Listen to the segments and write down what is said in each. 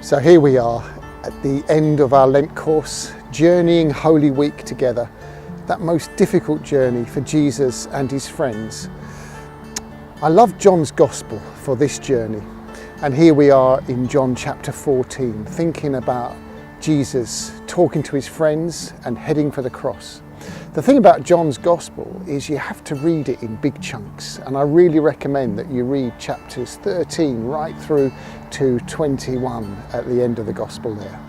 So here we are at the end of our Lent course, journeying Holy Week together, that most difficult journey for Jesus and his friends. I love John's Gospel for this journey, and here we are in John chapter 14, thinking about Jesus talking to his friends and heading for the cross. The thing about John's Gospel is you have to read it in big chunks, and I really recommend that you read chapters 13 right through to 21 at the end of the Gospel there.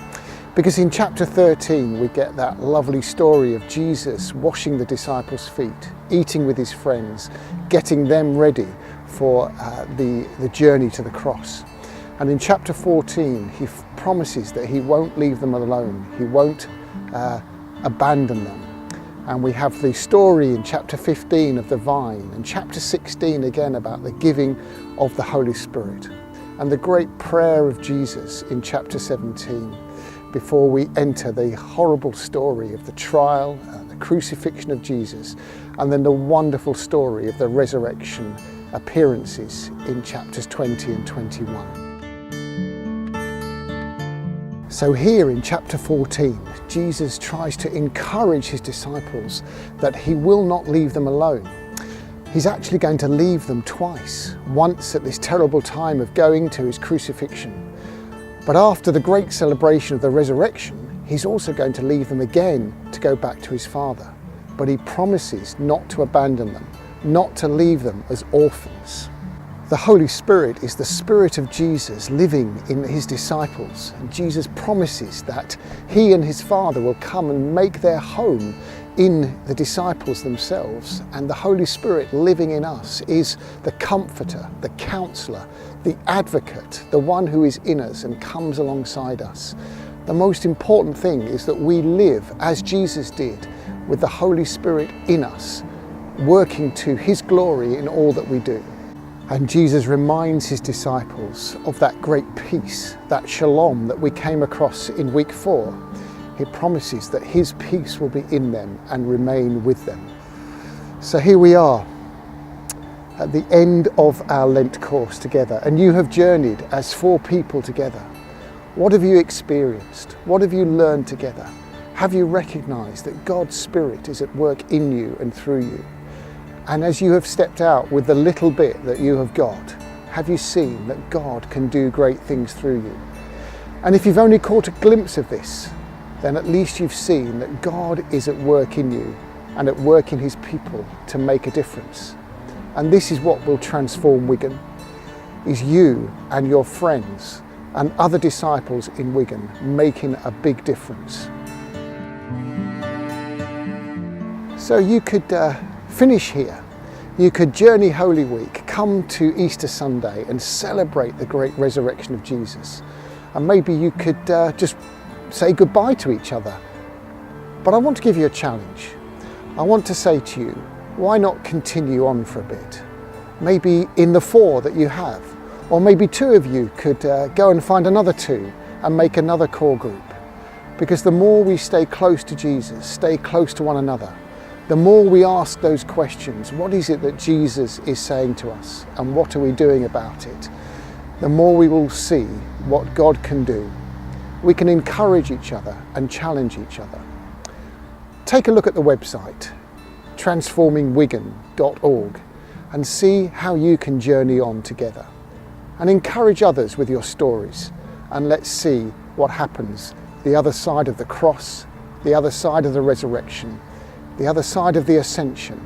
Because in chapter 13 we get that lovely story of Jesus washing the disciples' feet, eating with his friends, getting them ready for the journey to the cross. And in chapter 14 he promises that he won't leave them alone, he won't abandon them. And we have the story in chapter 15 of the vine, and chapter 16 again about the giving of the Holy Spirit, and the great prayer of Jesus in chapter 17 before we enter the horrible story of the trial, the crucifixion of Jesus, and then the wonderful story of the resurrection appearances in chapters 20 and 21. So here in chapter 14, Jesus tries to encourage his disciples that he will not leave them alone. He's actually going to leave them twice, once at this terrible time of going to his crucifixion. But after the great celebration of the resurrection, he's also going to leave them again to go back to his Father. But he promises not to abandon them, not to leave them as orphans. The Holy Spirit is the Spirit of Jesus living in his disciples. And Jesus promises that he and his Father will come and make their home in the disciples themselves. And the Holy Spirit living in us is the Comforter, the Counselor, the Advocate, the one who is in us and comes alongside us. The most important thing is that we live as Jesus did, with the Holy Spirit in us, working to his glory in all that we do. And Jesus reminds his disciples of that great peace, that shalom that we came across in week 4. He promises that his peace will be in them and remain with them. So here we are at the end of our Lent course together, and you have journeyed as 4 people together. What have you experienced? What have you learned together? Have you recognized that God's Spirit is at work in you and through you? And as you have stepped out with the little bit that you have got, have you seen that God can do great things through you? And if you've only caught a glimpse of this, then at least you've seen that God is at work in you and at work in his people to make a difference. And this is what will transform Wigan, is you and your friends and other disciples in Wigan making a big difference. So you could finish here. You could journey Holy Week, come to Easter Sunday and celebrate the great resurrection of Jesus. And maybe you could just say goodbye to each other. But I want to give you a challenge. I want to say to you, why not continue on for a bit? Maybe in the 4 that you have, or maybe 2 of you could go and find another 2 and make another core group. Because the more we stay close to Jesus, stay close to one another, the more we ask those questions, what is it that Jesus is saying to us and what are we doing about it? The more we will see what God can do. We can encourage each other and challenge each other. Take a look at the website, transformingwigan.org, and see how you can journey on together. And encourage others with your stories, and let's see what happens the other side of the cross, the other side of the resurrection, the other side of the ascension,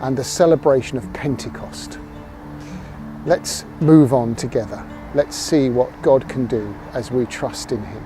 and the celebration of Pentecost. Let's move on together. Let's see what God can do as we trust in him.